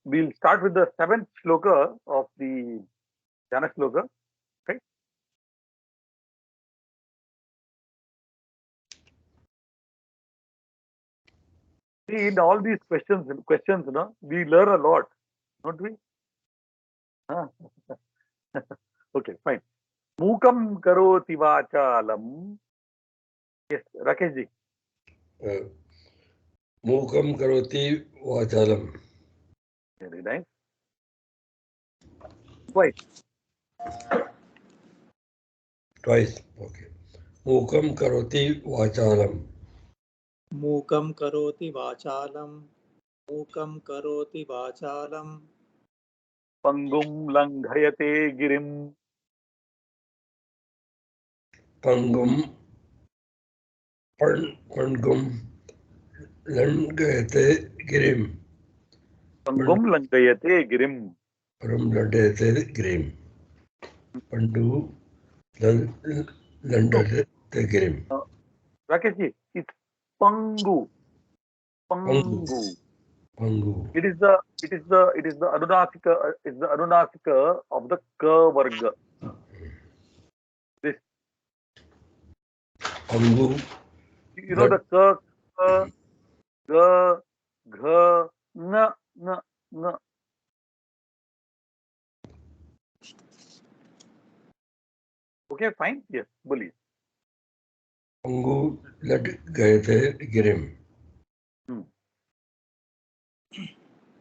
we'll start with the 7th shloka of the Jana shloka. Okay. See, in all these questions, we learn a lot, don't we? Ah. Okay, fine. Mukam karoti vachalam. Yes, Rakesh ji. Mukam karoti vachalam. Very nice. Twice. Twice. Okay. Mukam karoti vachalam. मूकं करोति वाचालं मूकं करोति वाचालं Pangum langhayate girim. Pangum Pangum Langayate Girim. Pangum langhayate girim. Param Landayate Girim. Pandu Landayate Girim. Rakesh ji, it's Pangu. Pangu. Pangu. Pangu. It is the Anunasika of the Ka Varga. This, Pangu. you know, the Ka, Ga, Gha, Na, Na, Na. Okay, fine. Yes, believe. Pangu Landayate Girim.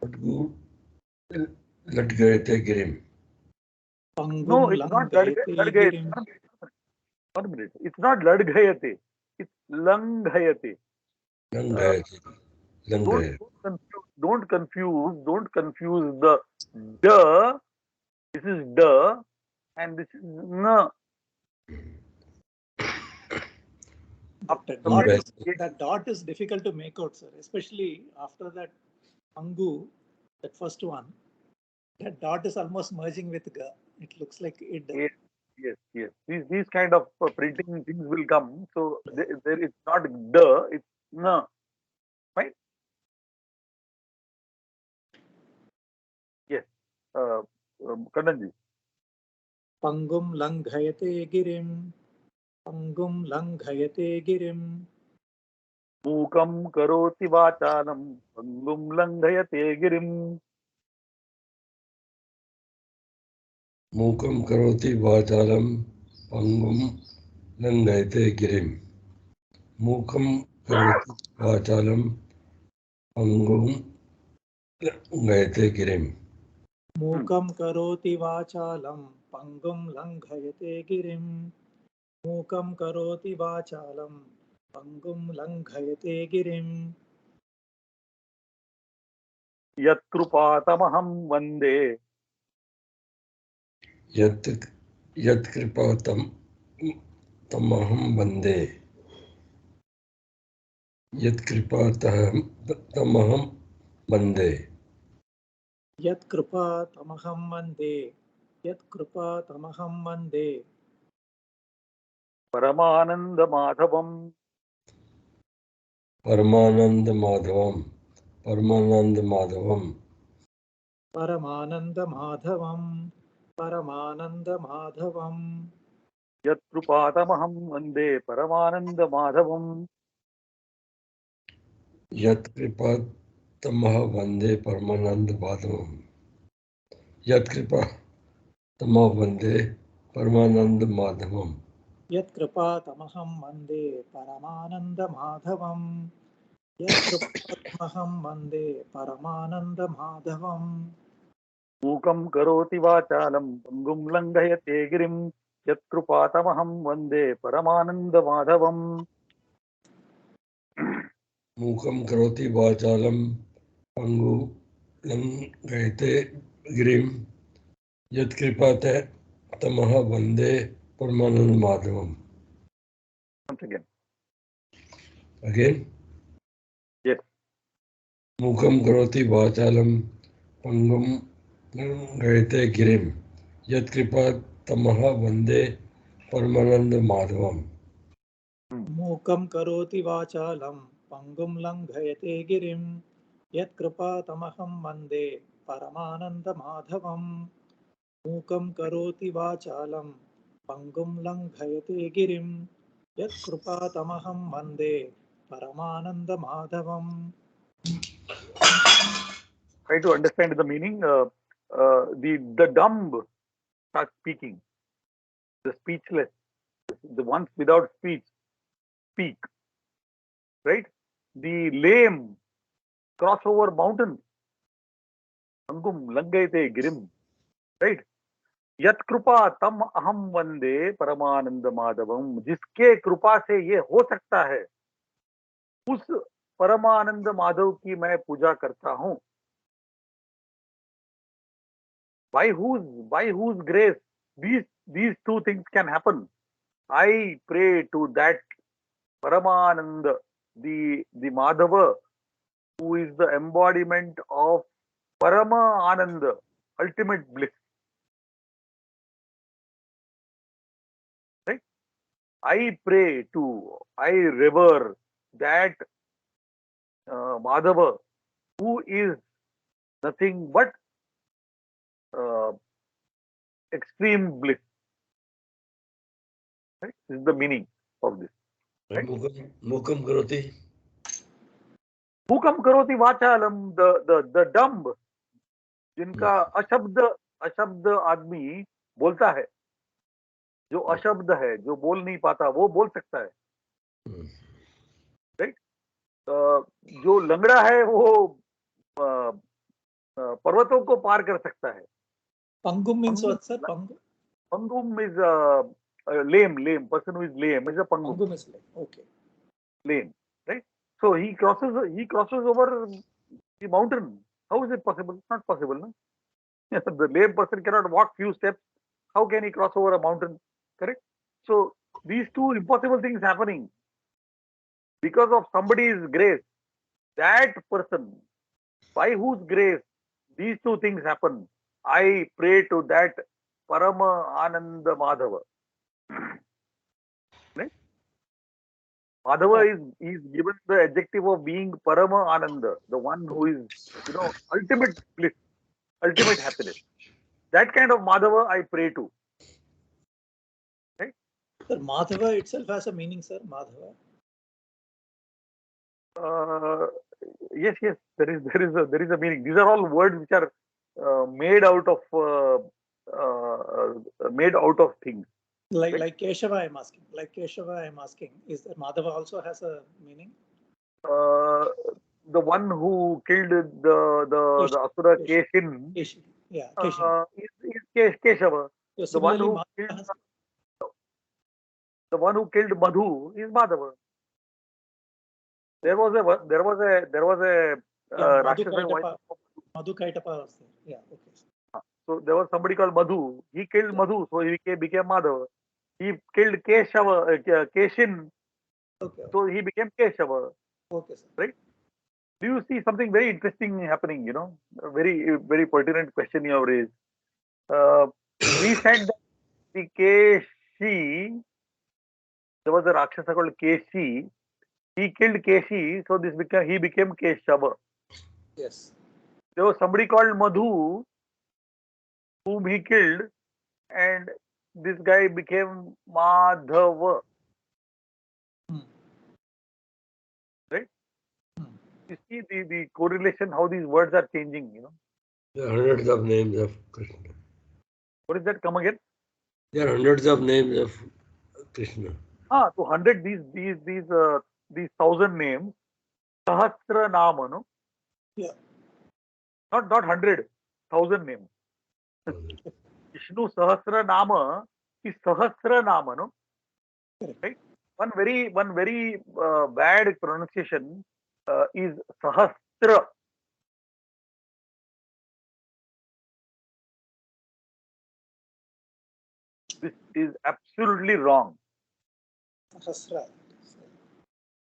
Pangu Landayate Girim. No, पंगुं it's not लंघयते गिरिं 1 minute. It's not Ladghayate. It's Langhayate. Langayate. Langayate. Don't confuse the D. This is D and this is N. that dot is difficult to make out, sir, especially after that pangu, that first one, that dot is almost merging with ga. It looks like it. Yes. These kind of printing things will come. So there it's not D, it's N. Right? Yes. Kananji. Pangum langhayate girim. Pangum langhayate girim. Mukam karoti vachalam. Pangum langhayate girim. Mukam karoti vachalam. Pangum Langayate Girim. Mukam karoti vachalam. Pangum Langayate Girim. मूकं करोति वाचालं पंगुं लंघयते गिरिं मूकं करोति वाचालं पंगुं लंघयते गिरिं Yatkrupātamaham vande. Yat kripatam tamaham vande. Yat kripatamaham vande. यत्कृपा तमहं वन्दे यत्कृपा तमहं वन्दे Paramananda Madhavam. Paramananda Madhavam. Paramananda Madhavam. परमानंद माधवम परमानंद माधवम Yatkrupātamaham vande. Paramananda Madhavam. Yat kripatamah vande Paramananda Madhavam. Yat kripatamah vande Paramananda Madhavam. यत्कृपा तमहं वन्दे परमानंद माधवम यत्कृपा तमहं वन्दे परमानंद माधवम Mukam karoti vachalam. Pangum langhayate girim. Yatkrupātamaham vande. Paramananda Madhavam. Mukam karoti vachalam pangu langayate girim yat kripate tamaha vande Paramananda Madhavam. Once again. Again. Yes. Mukam karoti vachalam pangum langayate girim yat kripate tamaha vande Paramananda Madhavam. मूकं करोति वाचालं पंगुं लंघयते गिरिं Yat kripa tamaham vande Paramananda Madhavam Mukam karoti vachalam Pangum langhayate girim Yat kripa tamaham vande Paramananda Madhavam. Try to understand the meaning. The dumb start speaking. The speechless, the ones without speech, speak. Right? The lame cross over mountains. Angum langayate girim. Right? यत कृपा तम अहम वंदे परमानंद माधवम, जिसके कृपा से ये हो सकता है उस परमानंद माधव की मैं पूजा करता हूं. By whose grace these two things can happen. I pray to that Paramananda, the Madhava, who is the embodiment of Parama Ananda, ultimate bliss. Right? I pray to, I revere that Madhava, who is nothing but uh, extreme bliss. Right? This is the meaning of this. Right? Mukam karoti. Mukam karoti vachalam, the dumb, जिनका अशब्द अशब्द आदमी बोलता है, जो अशब्द है, जो बोल नहीं पाता, वो बोल सकता है. राइट? जो लंगड़ा है वो पर्वतों को पार कर सकता है. Pangum means what, sir? Pangum? Pangum is lame. Person who is lame is a pangum. Pangum is lame. Okay. Lame. Right? So he crosses over the mountain. How is it possible? It's not possible. No? The lame person cannot walk few steps. How can he cross over a mountain? Correct? So these two impossible things happening because of somebody's grace. That person, by whose grace these two things happen, I pray to that Parama Ananda Madhava. Right? Madhava is given the adjective of being Parama Ananda, the one who is, ultimate bliss, ultimate happiness. That kind of Madhava I pray to. Right? Sir, Madhava itself has a meaning, sir. Madhava. Yes, there is a meaning. These are all words which are made out of things. Like Keshava, I'm asking. Is that Madhava also has a meaning? The one who killed the Asura Keshin. Yeah, Keshin. Is Keshava. So The one similarly, who killed Madhu is Madhava. There was a Rakshasa. Madhu Kaitapa was there. Yeah, okay. So there was somebody called Madhu. He killed Madhu, so he became Madhava. He killed Keshin, Okay. so he became Keshava. Okay, sir. Right? Do you see something very interesting happening? A very, very pertinent question you have raised. We said that the Keshi, there was a Rakshasa called Keshi. He killed Keshi, so he became Keshava. Yes. There was somebody called Madhu, whom he killed, and this guy became Madhava. Right? You see the correlation, how these words are changing, There are hundreds of names of Krishna. What is that? Come again? There are hundreds of names of Krishna. So 100, these 1,000 names, Sahasra Nama, no? Yeah. Not 100, 1,000 names. Vishnu Sahasra Nama is Sahasra Nama, no? Right? One very bad pronunciation is Sahasra. This is absolutely wrong. Sahasra.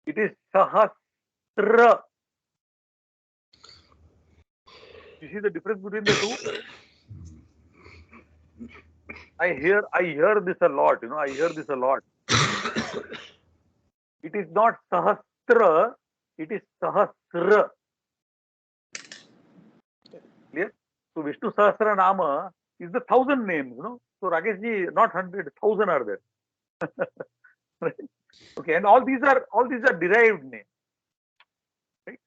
It is Sahasra. You see the difference between the two? I hear this a lot, I hear this a lot. It is not Sahasra, it is Sahasra. So Vishnu Sahasranama is the 1,000 names, no? So Rakesh ji, not 100, 1,000 are there. Right? Okay, and all these are derived names. Right?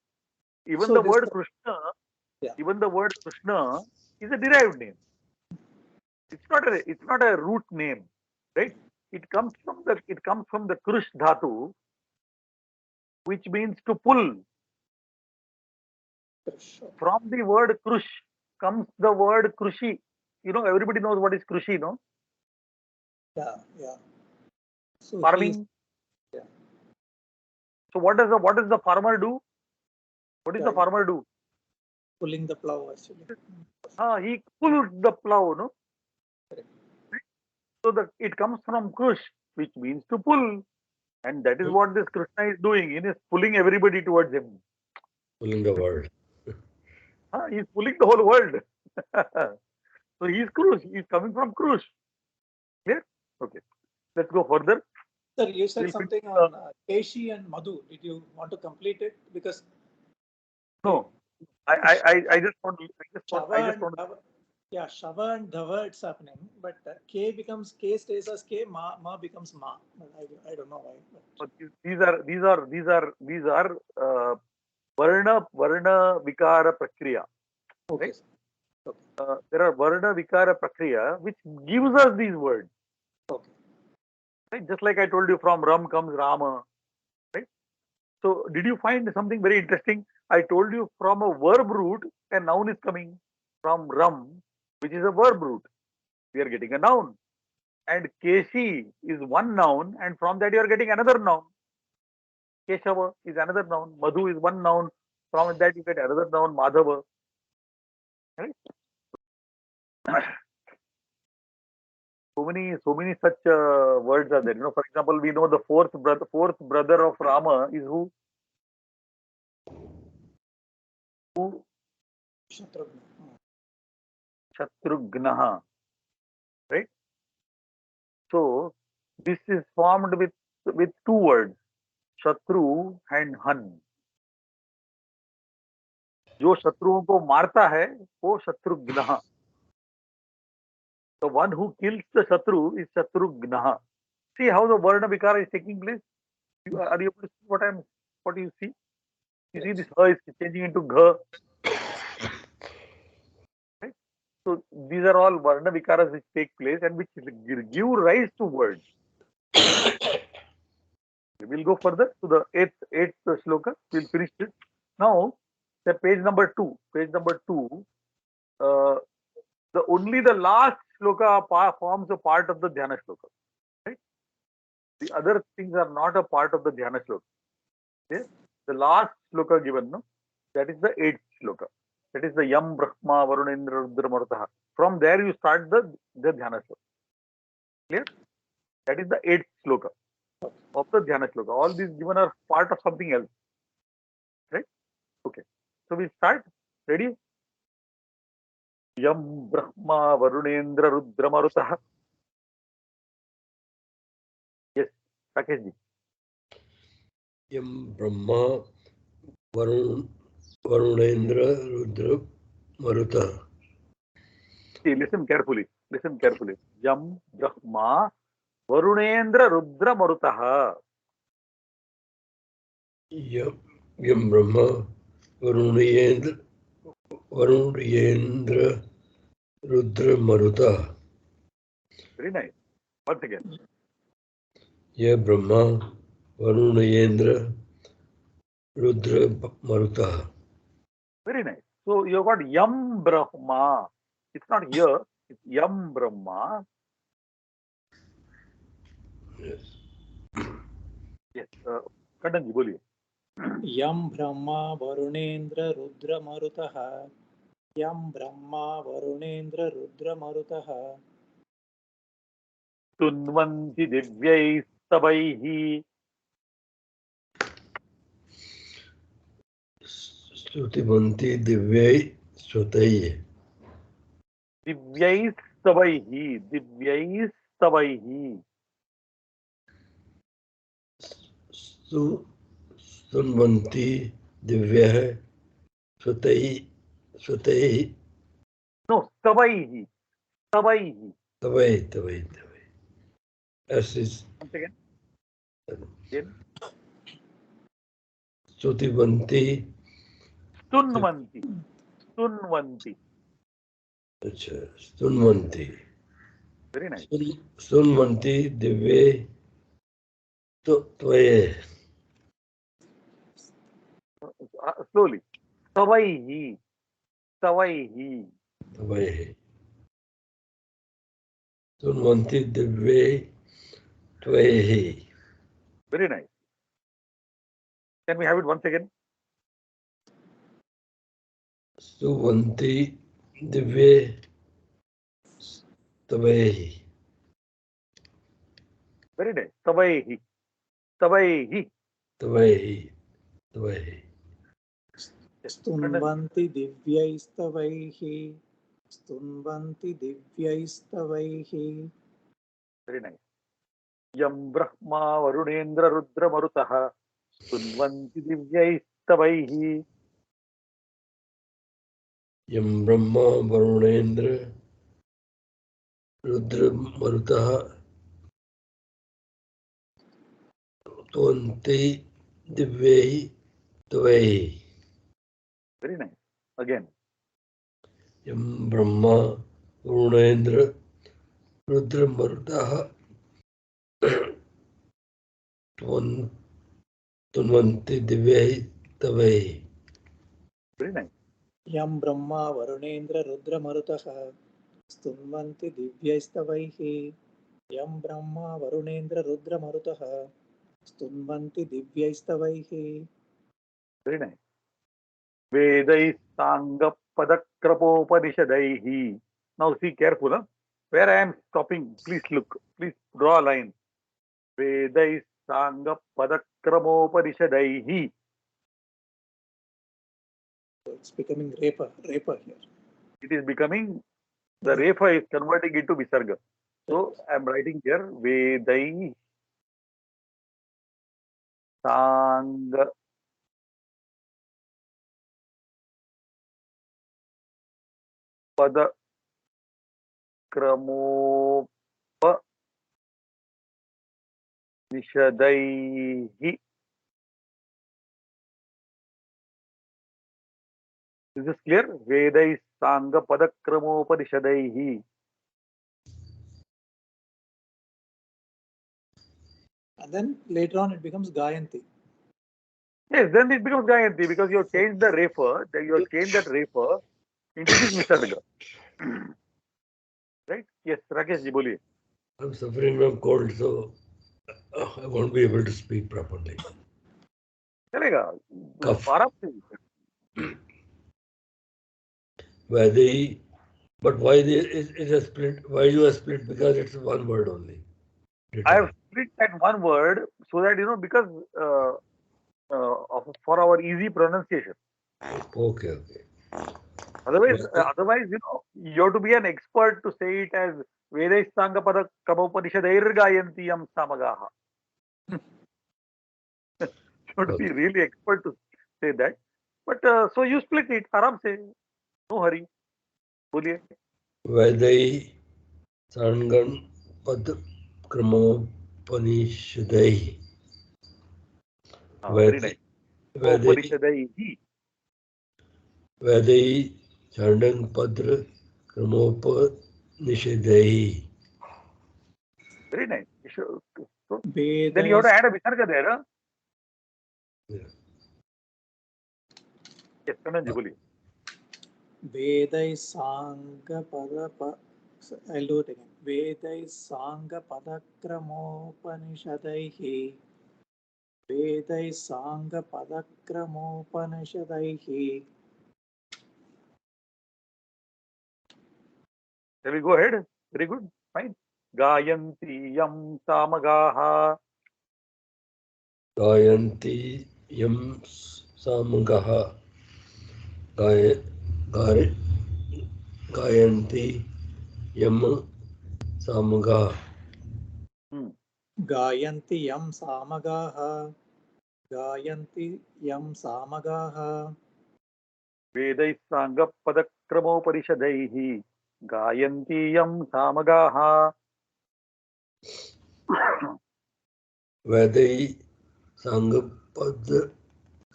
Even So the this, word Krishna, yeah. even the word Krishna is a derived name. It's not a root name, right? It comes from the Krush dhatu, which means to pull. From the word Krush comes the word Krushi. You know, everybody knows what is Krushi, no? Yeah, yeah. So Farming. yeah. So what does the farmer do? What does Yeah, the farmer do? pulling the plow actually. He pulls the plow, no? Correct. So it comes from Krush, which means to pull. And that is what this Krishna is doing. He is pulling everybody towards him. Pulling the world. He is pulling the whole world. So he is Krush. He is coming from Krush. Clear? Okay. Let's go further. Sir, you said We'll something finish, on Keshi and Madhu. Did you want to complete it? Because no, I just want Shava and Dhava, yeah, Shava and Dhava, it's happening, but K stays as K, Ma becomes Ma. But I don't know why. But these are Varna Vikara Prakriya. okay, Right? sir. Okay. There are Varna Vikara Prakriya which gives us these words. Okay. Right? Just like I told you, from Ram comes Rama. Right? So did you find something very interesting? I told you from a verb root, a noun is coming from Ram, which is a verb root. We are getting a noun. And Keshi is one noun, and from that you are getting another noun. Keshava is another noun. Madhu is one noun. From that you get another noun, Madhava. Right? So many such words are there. You know, for example, we know the fourth brother of Rama is who? Who? Shatrugna. Shatrugnaha. Right? So this is formed with two words, Shatru and Han. जो शत्रुओं को मारता है वो Shatrughan. The one who kills the Shatru is Shatrughna. See how the Varna Vikara is taking place? Are you able to see what you see? You see this Ha is changing into Gha. Right? So these are all Varna Vikaras which take place and which give rise to words. We'll go further to the eighth shloka. We'll finish it. Now, the page number 2. Page number 2. The last shloka forms a part of the Dhyana shloka. Right? The other things are not a part of the Dhyana shloka. Okay? The last shloka given, no? That is the 8th shloka. That is the Yam Brahma Varunendra Rudra Marutaha. From there you start the Dhyana shloka. Clear? That is the 8th shloka of the Dhyana shloka. All these given are part of something else. Right? Okay. So we start. Ready? Yam Brahma Varunendra Rudra Marutaha. Yes, Rakesh ji. Yam Brahma Varunendra Rudra Maruta. See, listen carefully. Listen carefully. Yam Brahma Varunendra Rudra Marutaha. Yam Brahma Varunendra Rudra Maruta. Very nice. Once again. Ye Brahma Varunendra Rudra Maruta. Very nice. So you got Yam Brahma. It's not here. It's Yam Brahma. Yes. Yes. Kandan ji, boliye. Yam Brahma Varunendra Rudra Marutaha. Yam Brahma Varunendra Rudra Marutaha. Tunvanti Divyai Sabaihi. Stutimanti Divyai Swatai. Divyai Sabaihi. Divyai Sabaihi. Stunvanti Divyai Swatai No, Stavaihi. Stavaihi. Tavai. S is Once again. Again. Stuti Stunvanti. Stunvanti. Stunvanti. Very nice. Stunvanti Divye Tvaye. Slowly. Stavaihi. Stavaihi. Tvaye. Stunvanti Divye Tvaye. Very nice. Can we have it once again? Stuvanti Divye Tvaye. Very nice. Stavaihi. Stavaihi. Tvaye. स्तुन्वन्ति दिव्यैस्तवैः स्तुन्वन्ति दिव्यैस्तवैः. Very nice. Yam Brahma Varunendra Rudra Marutaha Stunvanti Divyaistavaihi. Yam Brahma Varunendra Rudra Marutaha Tvanti Divyehi Tvaye. Very nice. Again. Yam Brahma Varunendra Rudra Marutaha Tvanti Divyehi Tvaye. Very nice. यं ब्रह्मा वरुणेन्द्र रुद्रमरुतः स्तुन्वन्ति दिव्यैस्तवैः यं Brahma वरुणेन्द्र रुद्रमरुतः स्तुन्वन्ति दिव्यैस्तवैः. Very nice. Vedai Sangha Padakrapopanishadaihi. Now see careful. Huh? Where I am stopping, please look. Please draw a line. Vedai Sangha Padakramopanishadaihi. So it's becoming raper here. It is becoming, the refa is converting into visarga. So I am writing here Vedai Sangha Padakramopanishadaihi. Is this clear? Vedai Sangha Padakramopanishadaihi. And then later on it becomes Gayanti. Yes, then it becomes Gayanti because you have changed the refer, you have changed that refer into this Visarga. Right? Yes, Rakesh ji, boliye. I'm suffering from cold, so I won't be able to speak properly. Chalega. Cough. आराम से. Vadi, but why it is split? Why you have split? Because it's one word only. I have split that one word so that, because for our easy pronunciation. Okay. Otherwise, you have to be an expert to say it as Vedai Sangha Pada Kamopanishadair Gayanti Yam Samagaha. You have to be really expert to say that. But so you split it, aram se, no hurry. Boliye. Vedai Sangan Pad Kramopanishadai. Very nice. Upanishadaihi. Vedai Sandan Padra Kramopanishadai. Very nice. So, Vedai, then you have to add a visarga there. Huh? Yeah. Yes, Kananji, boliye. Vedai Sangha Pada I'll do it again. Vedai Sangha Padakramopanishadaihi. Vedai Sangha Padakramopanishadaihi. Shall we go ahead? Very good. Fine. Gayanti Yam Samagaha. Gayanti Yam Samagaha. Gayanti Yam Samagaha. Gayanti Yam Samagaha. Gayanti Yam Samagaha. वेदैः साङ्गपदक्रमोपनिषदैः गायन्ति यं सामगाः वैदै सांगपद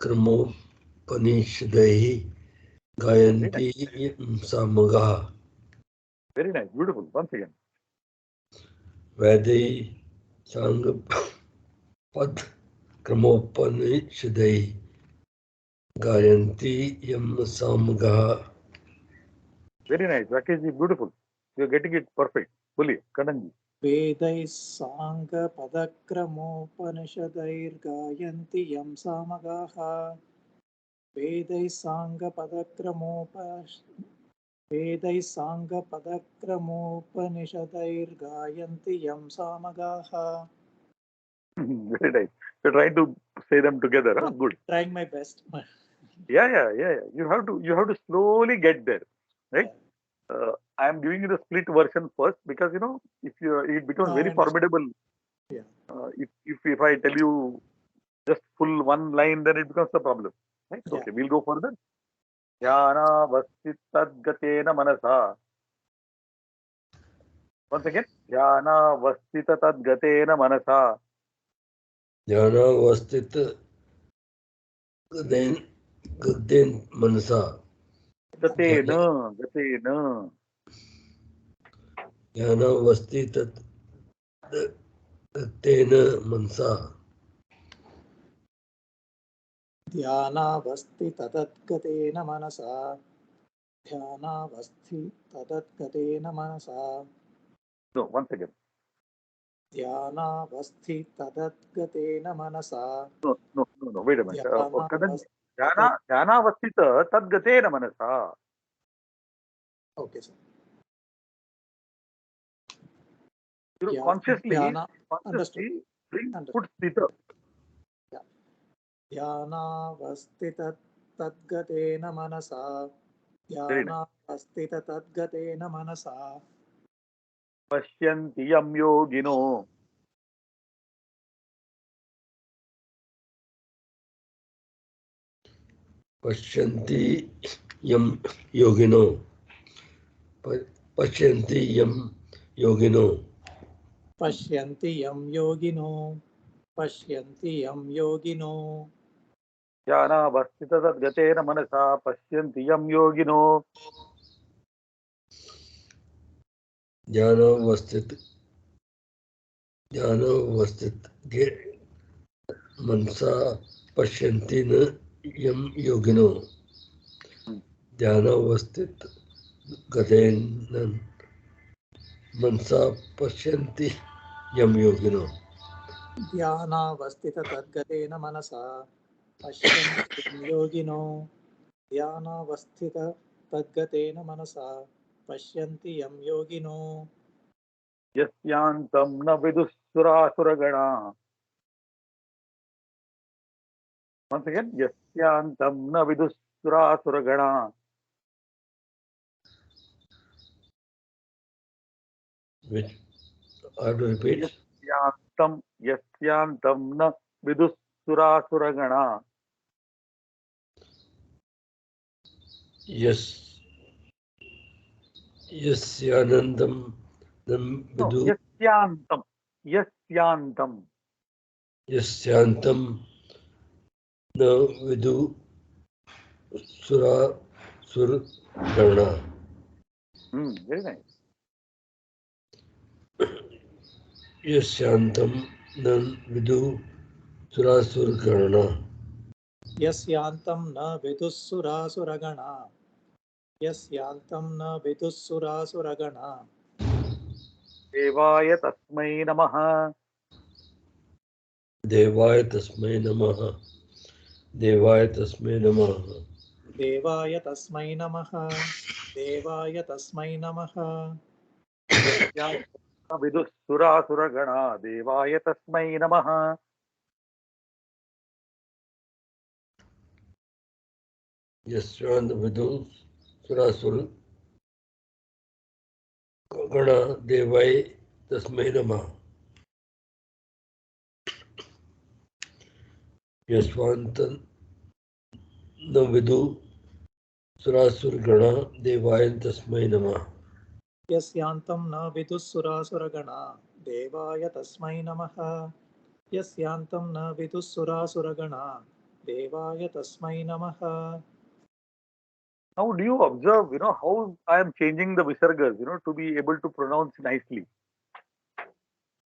क्रमोपनिषदैः गायन्ति सामगाः. Very nice, beautiful. Once again. वैदै सांगपद क्रमोपनिषदैः गायन्ति यं सामगाः. Very nice. Rakesh ji, beautiful. You're getting it perfect. Fully. Kananji. वेदैः साङ्गपदक्रमोपनिषदैर्गायन्ति यं सामगाः वेदैः साङ्गपदक्रमोपनिषदैर्गायन्ति यं सामगाः. Very nice. You're trying to say them together. Huh? Good. Trying my best. Yeah. You have to slowly get there, right? I am giving you the split version first because if it becomes very formidable. Yeah. If I tell you just full one line, then it becomes a problem. Right? Yeah. Okay, we'll go further. Dhyana manasa. Once again, dhyana vastita tadgatena manasa. ध्यानावस्थित गदेन Mansa. Gatena. ध्यानावस्थित गदेन Mansa. ध्यानावस्थि तदद्गतेन Mansa ध्यानावस्थि तदद्गतेन Mansa No, once again. ध्यानावस्थि तदद्गतेन Mansa No. Wait a minute. Dhyana vastita tadgatena manasa. Okay, sir. Consciously Understood. put stita. ध्यानावस्थि तद्गतेन Mansa ध्यानावस्थि तद्गतेन Mansa Pashyanti yam yogino. पश्यन्ति यं योगिनो. पश्यन्ति यं योगिनो. पश्यन्ति यं योगिनो पश्यन्ति यं योगिनो ध्यानावस्थित तद्गतेन मनसा पश्यन्ति यं योगिनो. ध्यानावस्थित मनसा पश्यन्ति न यं योगिनो. ध्यानावस्थित गदेन मनसा पश्यन्ति यं योगिनो. ध्यानावस्थित तद्गतेन मनसा पश्यन्ति यं योगिनो ध्यानावस्थित तद्गतेन मनसा पश्यन्ति यं योगिनो यस्यांतं न विदुःसुरासुरगणा. Once again, यस्यांतं न विदुःसुरासुरगणा. Which I have to repeat. यस्यांतं न विदुःसुरासुरगणा. यस्यानन्दं विदु. यस्यांतं न विदु सुरगणा. Very nice. यस्यांतं न विदु सुरासुरगणा. यस्यान्तं न विदुःसुरासुरगणा यस्यान्तं न विदुःसुरासुरगणा देवाय तस्मै नमः. देवाय तस्मै नमः. देवाय तस्मै नमः. देवाय तस्मै नमः देवाय तस्मै नमः विदुःसुरासुरगणा. देवाय तस्मै नमः. यस्यान् विदु सुरासुरगणा. देवाय तस्मै नमः. यस्वान्तं न विदु सुरासुरगणा देवाय तस्मै नमः। यस्यान्तं न विदुः सुरासुरगणा देवाय तस्मै नमः। यस्यान्तं न विदुः सुरासुरगणा देवाय तस्मै नमः। Now, do you observe, how I am changing the visargas, to be able to pronounce nicely,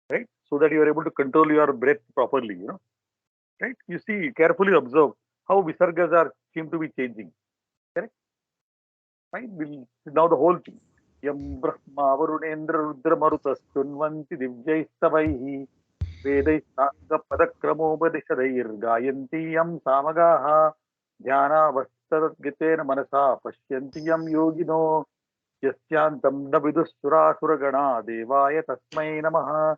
right? So that you are able to control your breath properly, right? You see, carefully observe how visargas seem to be changing, correct? Right? Now the whole thing. Yam Brahma Varunendra Rudra Marutas Tunvanti Divyaistavaihi Vedai Sanga Padakramopadishadair Gayanti Yam Samagaha Dhyana Vastadatgitena Manasa Pashyanti Yam Yogino Yasyantam Navidusura Suragana Devaya Tasmai Namaha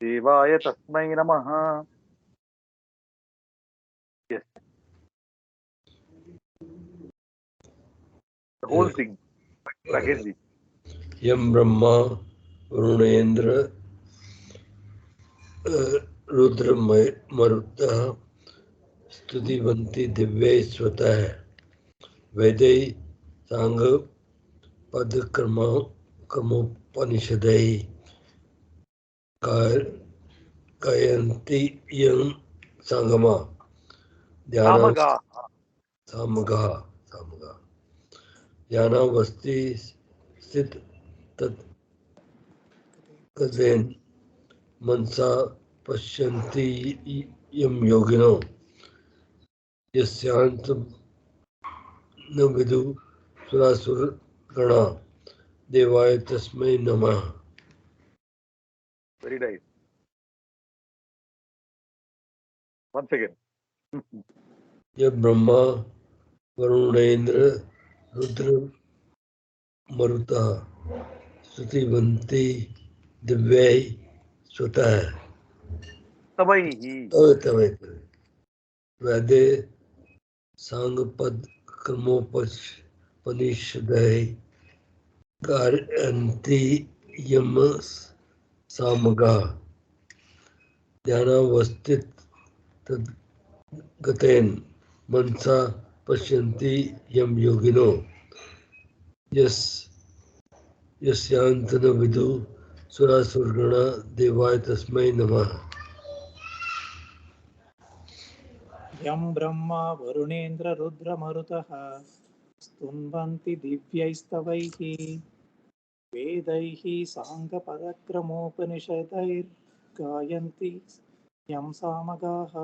Devaya Tasmai Namaha. Yes, the whole thing. Rakesh. यम ब्रह्मा वरुणेन्द्र रुद्र मरुतः स्तुतिवन्ति दिव्यै स्वतः वेदै सांग पदक्रमोपनिषदै गायन्ति यं संगमा ध्यान Samaga. सामगा ध्यानावस्थि स्थित तद्गतेन मनसा पश्यन्ति यं योगिनो यस्यान्तं न विदु सुरासुरगणा देवाय तस्मै नमः। Very nice. Once again. यह ब्रह्मा वरुणेन्द्र रुद्र मरुतः स्तुतिवन्ति दिव्यै स्वतः Tabaihi. वैदे सांगपद क्रमोपनिषदै गायन्ति यम सामगा ध्यानावस्थित तद्गतेन मनसा पश्यन्ति यम योगिनो यस्यान्तन विदु सुरासुरगणा देवाय तस्मै नमः। यं ब्रह्मा वरुणेन्द्र रुद्रमरुतः स्तुन्वन्ति दिव्यैस्तवैः वेदैः साङ्गपदक्रमोपनिषदैर्गायन्ति यं सामगाः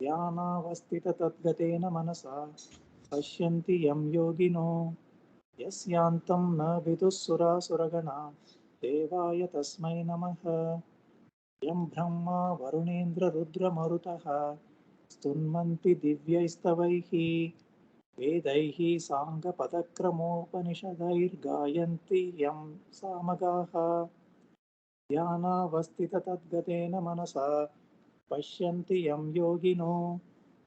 ध्यानावस्थिततद्गतेन मनसा पश्यन्ति यं योगिनो यस्यान्तं न विदुः सुरासुरगणा देवाय तस्मै नमः। यं ब्रह्मा वरुणेन्द्र रुद्रमरुतः स्तुन्वन्ति दिव्यैस्तवैः वेदैः साङ्गपदक्रमोपनिषदैर्गायन्ति यं सामगाः ध्यानावस्थिततद्गतेन मनसा पश्यन्ति यं योगिनो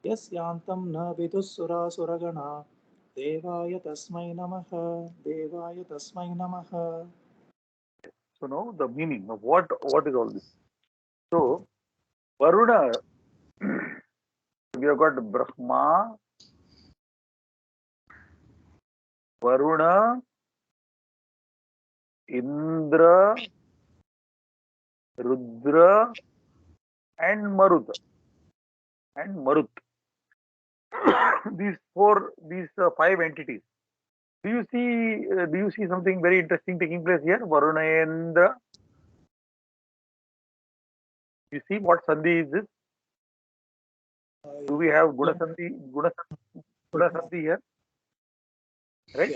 यस्यान्तं न विदुः सुरासुरगणा देवाय तस्मै नमः। देवाय तस्मै नमः। So now the meaning of what is all this. So Varuna, we have got Brahma, Varuna, Indra, Rudra, and Marut. These five entities. Do you see something very interesting taking place here? Varunendra. You see what sandhi is this? Do we have Guna sandhi here? Right?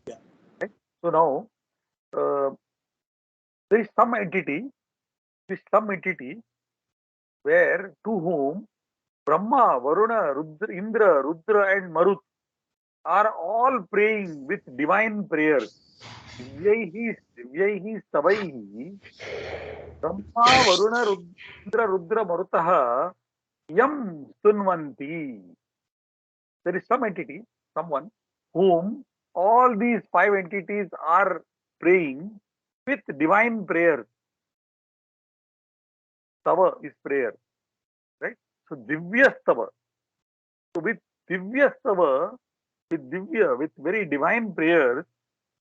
Yeah. Right? So now there is some entity where to whom Brahma, Varuna, Indra, Rudra, and Marut are all praying with divine prayers. Divyaihi Savaihi Brahma, Varuna, Rudra, Marutaha Yam Sunvanti. There is some entity, someone, whom all these five entities are praying with divine prayers. Stava is prayer, right? So Divya Stava. So with Divya Stava, with divya, with very divine prayers,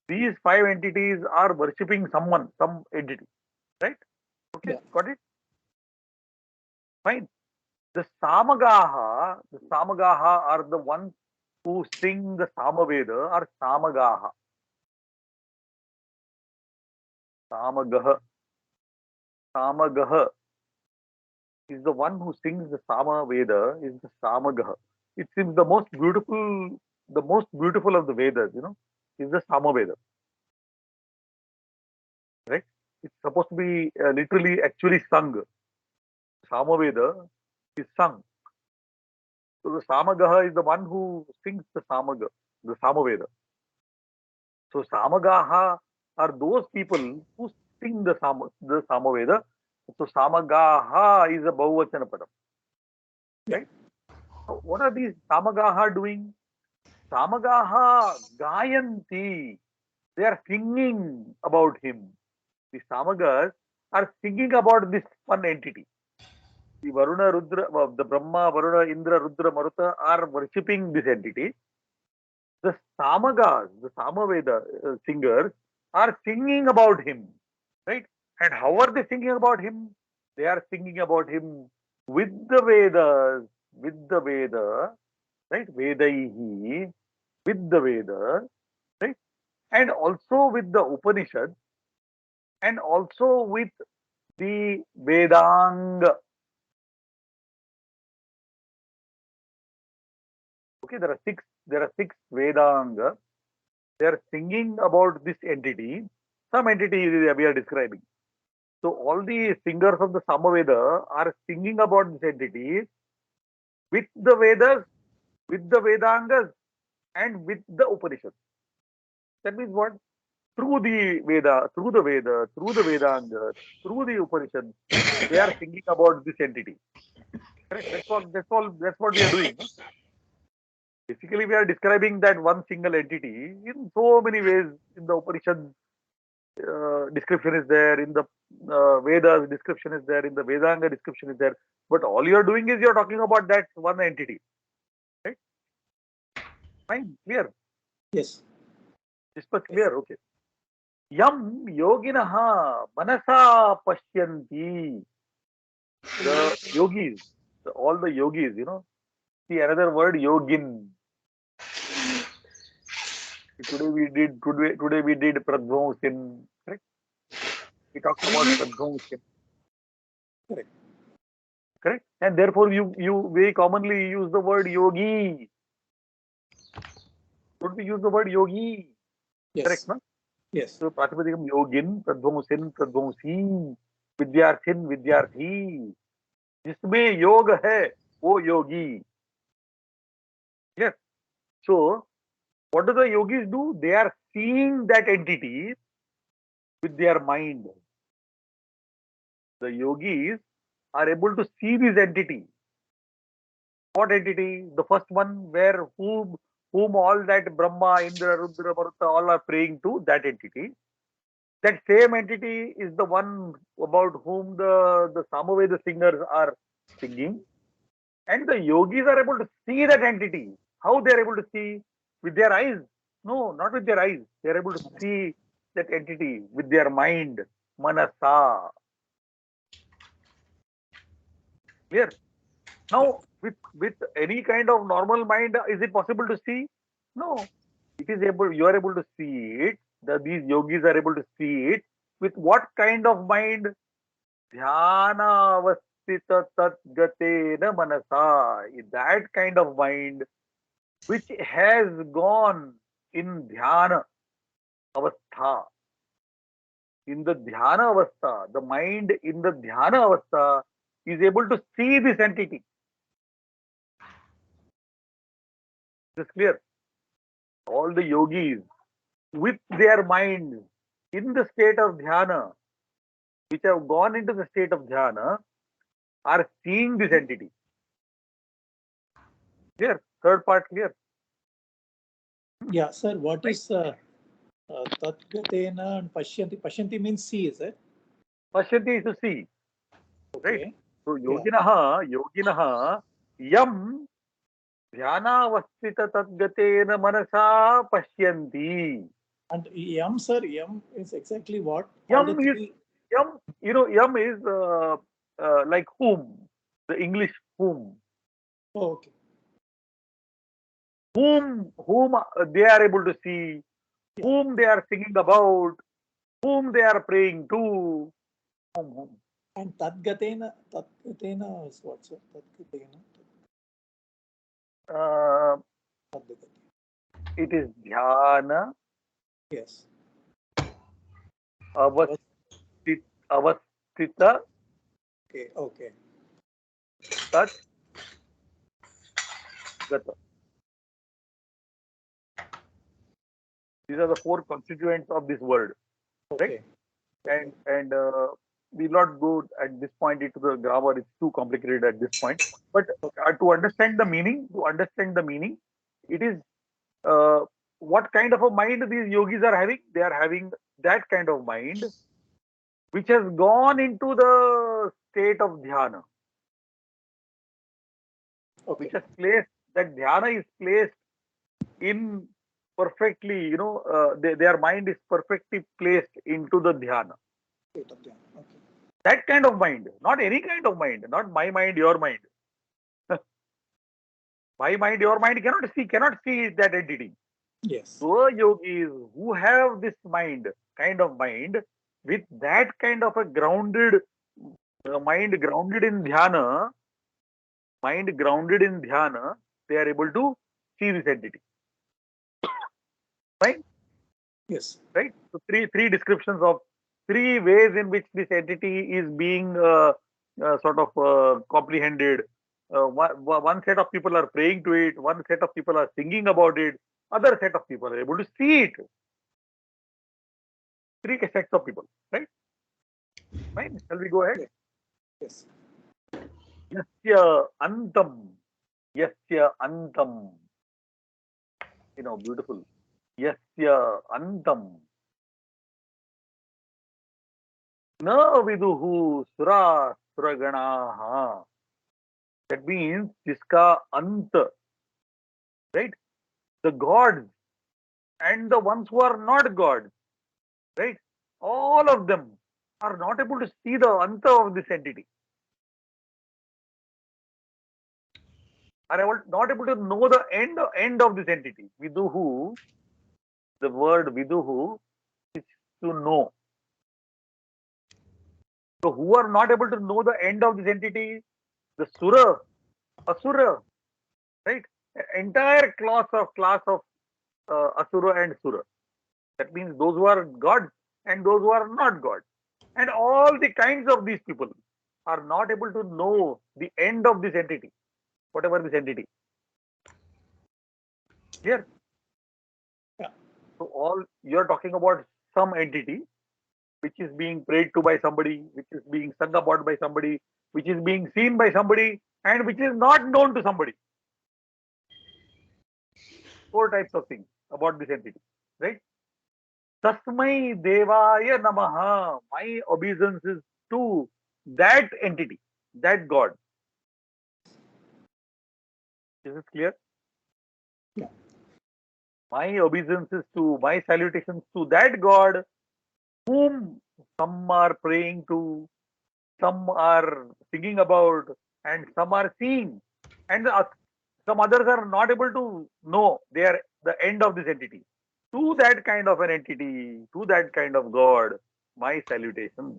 these five entities are worshipping someone, some entity, right? Okay, Yeah. got it? Fine. The Samagaha are the ones who sing the Samaveda are Samagaha. Samagaha. Samagaha is the one who sings the Samaveda is the Samagaha. It seems the most beautiful of the Vedas, is the Samaveda, right? It's supposed to be literally actually sung. Samaveda is sung. So the Samagaha is the one who sings the Samaveda. So Samagaha are those people who sing the Samaveda. So Samagaha is a Bahuvachana Padam. Right? So what are these Samagaha doing? Samagaha Gayanti. They are singing about him. The Samagas are singing about this one entity. The Varuna, Rudra, the Brahma, Varuna, Indra, Rudra, Maruta are worshipping this entity. The Samagas, the Samaveda singers are singing about him, right? And how are they singing about him? They are singing about him with the Vedas, with the Veda, right? Vedaihi, with the Veda, right? And also with the Upanishad, and also with the Vedanga. Okay, there are six Vedanga. They are singing about this entity, some entity we are describing. So all the singers of the Samaveda are singing about this entity with the Vedas, with the Vedangas, and with the Upanishads. That means what? Through the Veda, through the Veda, through the Vedangas, through the Upanishads, they are singing about this entity. Correct? That's what we are doing. No? Basically, we are describing that one single entity in so many ways. In the Upanishad, description is there, in the Vedas description is there, in the Vedanga description is there. But all you are doing is you are talking about that one entity. Right? Fine, clear. Yes. This was clear. Okay. Yam yoginaha manasa pashyanti. The yogis, all the yogis, see another word, yogin. Today we did Pradvamsin, correct? We talked about Pradvamsin, Correct. correct? And therefore you very commonly use the word yogi. Don't we use the word yogi? Yes. Correct, no? Yes. So Pratipadikam yogin, Pradvamsin, Pradvamsi, Vidyarthin, Vidyarthi. जिसमें योग है वो योगी. Yes. So what do the yogis do? They are seeing that entity with their mind. The yogis are able to see this entity. What entity? The first one where whom all that Brahma, Indra, Rudra, Maruta all are praying to, that entity. That same entity is the one about whom the Samaveda singers are singing. And the yogis are able to see that entity. How they are able to see? With their eyes? No, not with their eyes. They are able to see that entity with their mind. Manasa. Clear? Now, with any kind of normal mind, is it possible to see? No. It is able. You are able to see it. These yogis are able to see it. With what kind of mind? Dhyana avastita tatgatena manasa. That kind of mind which has gone in dhyana avastha. In the dhyana avastha, the mind in the dhyana avastha is able to see this entity. Is this clear? All the yogis with their minds in the state of dhyana, which have gone into the state of dhyana, are seeing this entity. Clear? Third part clear? Yeah, sir. What is Tatgatena and Pashyanti? Pashyanti means see, is it? Pashyanti is to see. Right? Okay. So yoginaha yam ध्यानावस्थित तद्गतेन मनसा पश्यन्ति. And yam, sir, yam is exactly what? All the Yam is three. yam. Yam is like whom. The English whom. Oh, okay. Whom they are able to see, whom they are thinking about, whom they are praying to. Whom. And Tadgatena is what, sir? Tadgatena. Tadgatena. It is dhyana Yes. avasthita Okay, okay. tat gata. These are the four constituents of this word, right? Okay. And we'll not go at this point into the grammar. It's too complicated at this point. But to understand the meaning, it is what kind of a mind these yogis are having. They are having that kind of mind which has gone into the state of dhyana, Okay. which has placed that dhyana is placed in perfectly, their mind is perfectly placed into the dhyana. State of Dhyana. Okay. That kind of mind, not any kind of mind, not my mind, your mind. My mind, your mind cannot see that entity. Yes. So yogis who have this kind of mind, with that kind of a grounded mind, grounded in dhyana, they are able to see this entity. Right? Yes. Right? So three descriptions of three ways in which this entity is being sort of comprehended. One set of people are praying to it, one set of people are singing about it, other set of people are able to see it. Three sets of people, right? Fine. Shall we go ahead? Yes. Yasya antam. Yasya antam. Beautiful. Yasya antam. Na viduhu sura suraganaha. That means jiska ant, right? The gods and the ones who are not gods, right? All of them are not able to see the anta of this entity. Are not able to know the end of this entity. Viduhu, the word viduhu is to know. So who are not able to know the end of this entity? The asura, right? Entire class of asura and sura. That means those who are gods and those who are not gods. And all the kinds of these people are not able to know the end of this entity, whatever this entity. Here. Yeah. So all you're talking about some entity which is being prayed to by somebody, which is being sung about by somebody, which is being seen by somebody, and which is not known to somebody. Four types of things about this entity, right? Tasmai Devaya Namaha. My obeisances to that entity, that God. Is it clear? Yeah. My obeisances to, my salutations to that God whom some are praying to, some are singing about, and some are seeing. And some others are not able to know they are the end of this entity. To that kind of an entity, to that kind of God, my salutation.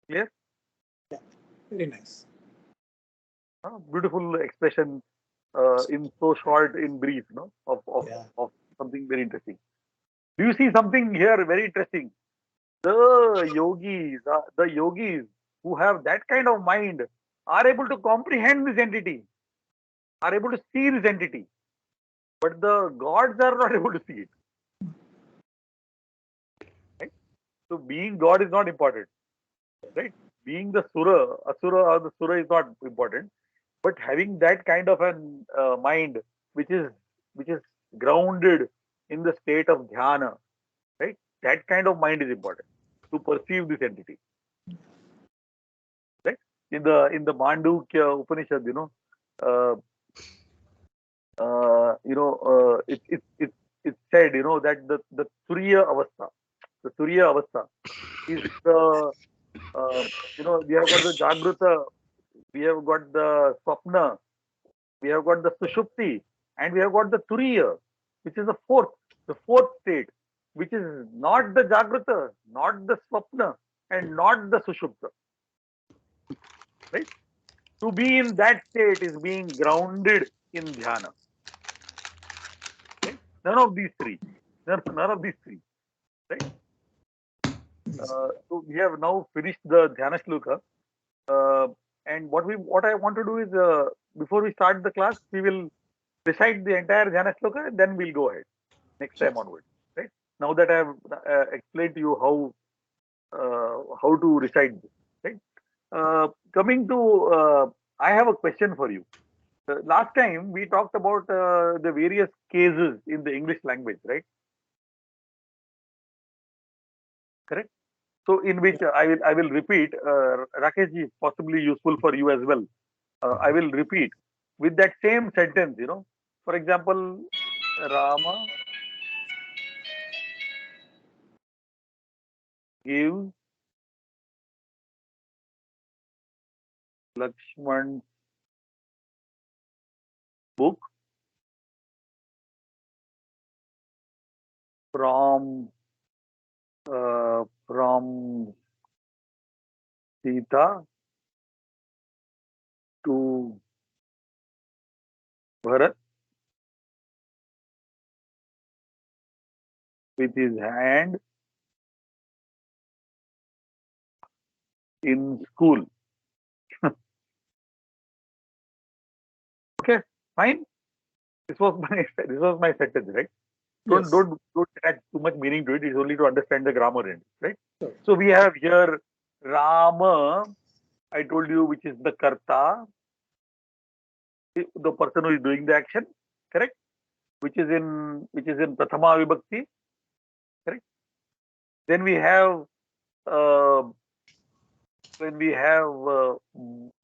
Clear? Yeah. Very nice. Beautiful expression in so short, in brief, no? Yeah. Of something very interesting. Do you see something here very interesting? The yogis who have that kind of mind are able to comprehend this entity, are able to see this entity, but the gods are not able to see it. Right? So being God is not important, right? Being the asura or the sura is not important, but having that kind of an mind which is which is grounded in the state of dhyana, right? That kind of mind is important to perceive this entity, right? in the Mandukya Upanishad, uh, it's said, that the Turiya Avastha is the, we have got the Jagruta, we have got the Swapna, we have got the Sushupti, and we have got the Turiya, which is the fourth state, which is not the Jagruta, not the Swapna, and not the Sushupta. Right? To be in that state is being grounded in dhyana. Right? None of these three. None of these three. Right? So we have now finished the dhyana shloka. And what I want to do is, before we start the class, we will recite the entire dhyana shloka, and then we'll go ahead next time onward. Right? Now that I have explained to you how to recite this. Right? Coming to, I have a question for you. Last time we talked about the various cases in the English language, right? Correct. So in which I will repeat, Rakesh ji, possibly useful for you as well. I will repeat with that same sentence. For example, Rama gives Lakshman's book from Sita to Bharat with his hand in school. Okay, fine. This was my sentence, right? Yes. Don't attach too much meaning to it. It's only to understand the grammar in it, right? Sure. So we have here Rama. I told you which is the karta, the person who is doing the action, correct? Which is in Prathama Vibhakti, correct? Then we have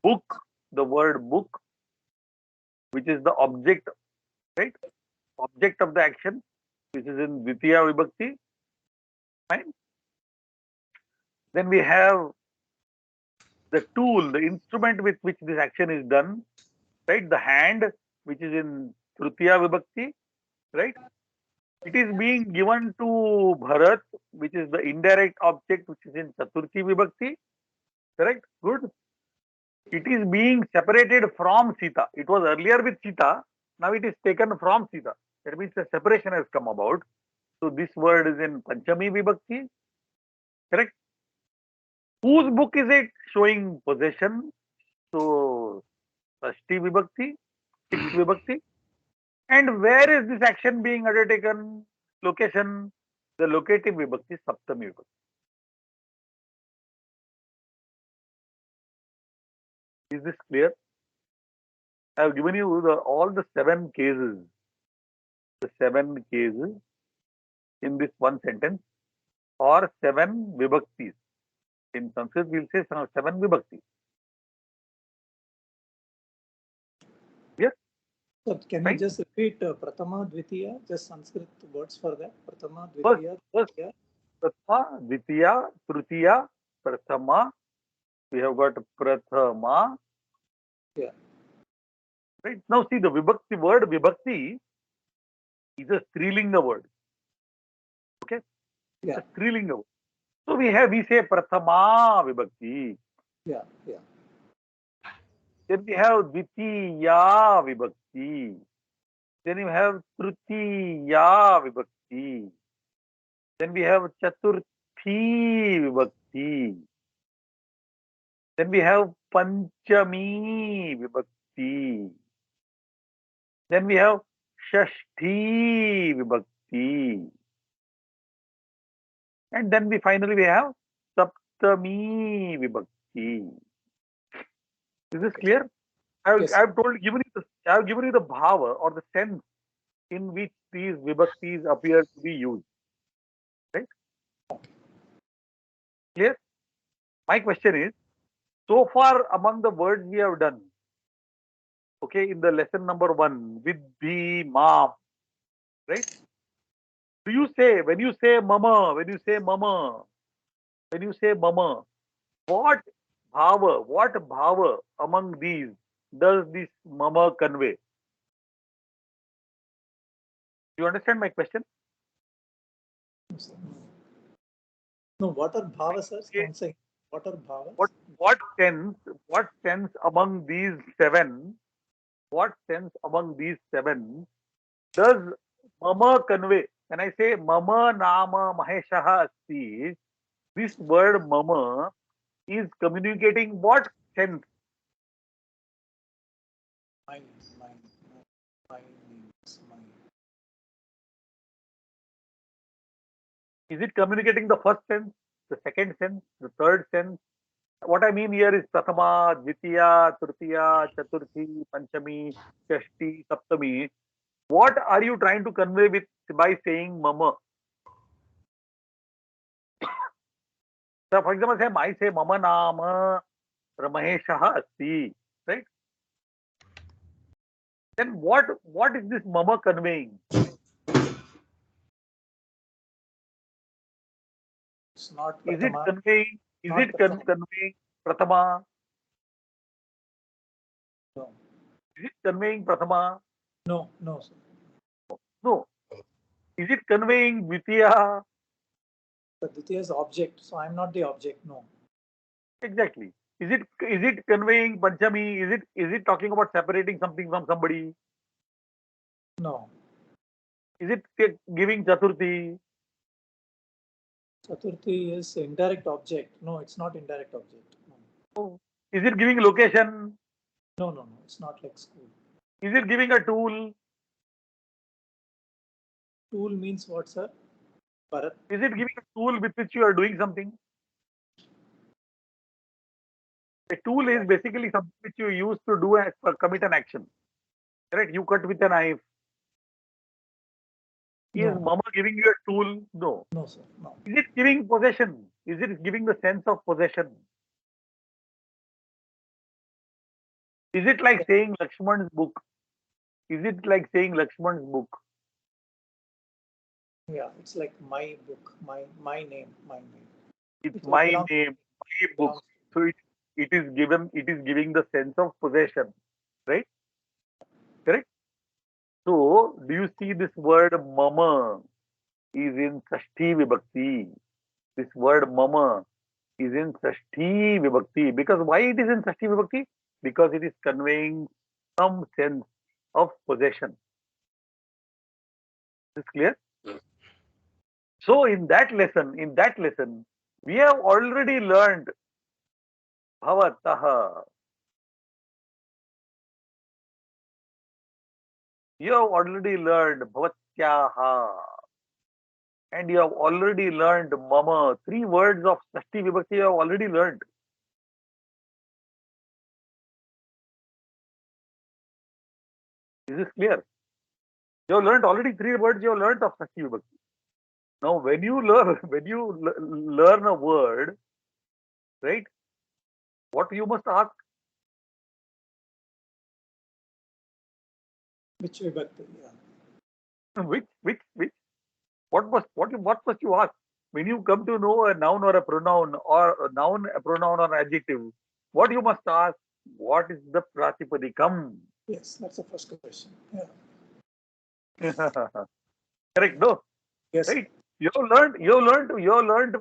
book, the word book, which is the object, right? Object of the action, which is in Dvitiya Vibhakti. Fine. Then we have the tool, the instrument with which this action is done, right? The hand, which is in Tritiya Vibhakti, right? It is being given to Bharat, which is the indirect object, which is in Chaturthi Vibhakti, correct? Good. It is being separated from Sita. It was earlier with Sita, now it is taken from Sita. That means a separation has come about. So this word is in Panchami Vibhakti, correct? Whose book is it? Showing possession. So Shashti Vibhakti, sixth Vibhakti. And where is this action being undertaken? Location, the locative Vibhakti, Saptami Vibhakti. Is this clear? I have given you all the 7 cases. The 7 cases in this one sentence, or 7 Vibhaktis. In Sanskrit, we'll say 7 Vibhaktis. Yes? So can Right? you just repeat Prathama, Dvitiya, just Sanskrit words for that? Prathama, First, Dvitiya, Tritiya. Prathama, Dvitiya, Tritiya, Prathama. We have got Prathama. Yeah. Right? Now see the Vibhakti word, Vibhakti is a Strilinga word. Okay? Yeah. A Strilinga word. So we say Prathama Vibhakti. Yeah. Yeah. Then we have Dvitiya Vibhakti. Then you have Tritiya Vibhakti. Then we have Chaturthi Vibhakti. Then we have Panchami Vibhakti. Then we have Shashti Vibhakti. And then finally we have Saptami Vibhakti. Is this clear? Yes. I have given you the bhava or the sense in which these vibhaktis appear to be used. Right? Clear? My question is, So far, among the words we have done, okay, in the lesson number 1, with the mom, right? Do you say, when you say mama, when you say mama, when you say mama, what bhava among these does this mama convey? You understand my question? No, sir. No, what are bhavas, sir? Okay. Don't say. What are bhavas? What sense among these 7, what sense among these 7 does mama convey? When I say mama nama maheshaha asti, this word mama is communicating what sense? Mine, mine, mine means mine. Is it communicating the first sense, the second sense, the third sense? What I mean here is Prathama, Dvitiya, Tritiya, Chaturthi, Panchami, Shashti, Saptami. What are you trying to convey with by saying mama? So, for example, say I say mama nama Ramaheshaha asti, right? Then what is this mama conveying? It's not Is it Prathama. conveying? Is Not it Prathama. conveying Prathama? No, Is it conveying Prathama? no, no, sir. No. Is it conveying Dvitiya? The Dvitiya is object, so I'm not the object. No, Exactly. Is it conveying Panchami? Is it talking about separating something from somebody? no. Is it giving Chaturthi? Chaturthi is indirect object. No, it's not indirect object. No, Oh. Is it giving location? no, no, no. It's not like school. Is it giving a tool? Tool means what, sir? Bharat. Is it giving a tool with which you are doing something? A tool is basically something which you use to do commit an action. Correct? You cut with a knife. Is No, mama giving you a tool? No. no, sir. No, Is it giving possession? Is it giving the sense of possession? Is it like saying Lakshman's book? Is it like saying Lakshman's book? yeah. It's like my book, my name, my name. It's It my belongs. name, my book. Belongs. So it is giving the sense of possession, right? Correct? So do you see this word mama is in Sashti Vibhakti? This word mama is in Sashti Vibhakti. Because why it is in Sashti Vibhakti? Because it is conveying some sense of possession. Is this clear? So in that lesson, we have already learned bhavataha. You have already learned bhavatyaha. And you have already learned mama. 3 words of Sashti Vibhakti you have already learned. Is this clear? You have learned already 3 words you have learned of Sashti Vibhakti. Now when you learn learn a word, right? What you must ask? Which vibhakti? Yeah. Which? What must you ask? When you come to know a noun or a pronoun or a noun, a pronoun or an adjective, what you must ask? What is the pratipadikam? Yes, that's the first question. Yeah. Correct, no? Yes. Right? You have learned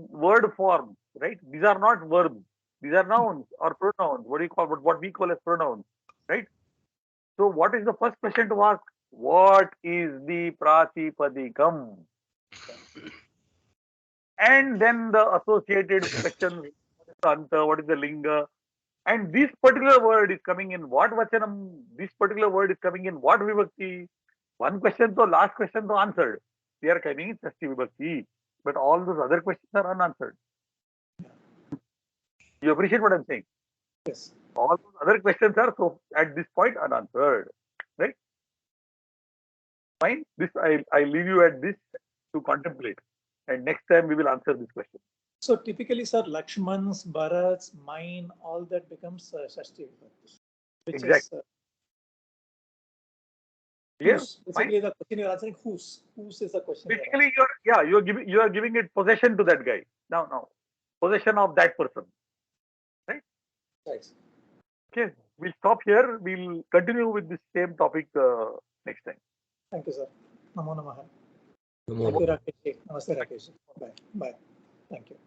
word forms, right? These are not verbs. These are nouns or pronouns. What do you call what we call as pronouns, right? So what is the first question to ask? What is the pratipadikam? And then the associated questions, what is the anta, what is the linga, and this particular word is coming in what vachanam, this particular word is coming in what vibhakti. One question to last question to answered. They are coming in Sashti vibhakti, but all those other questions are unanswered. You appreciate what I'm saying? Yes. All those other questions are so at this point unanswered, right? Fine. This I leave you at this to contemplate, and next time we will answer this question. So typically, sir, Lakshman's, Bharat's, mine, all that becomes Shashti Vibhakti, which Exactly. is Clear? whose. Basically, the question you're answering whose. Whose is the question you're Basically, you are giving it possession to that guy. Now, possession of that person. answering. Right. Okay, we'll stop here. We'll continue with this same topic next time. Thank you, sir. Namo Namaha. Namo Thank you, Namaha. Rakesh. Namaste, Rakesh. Bye. Bye. Thank you.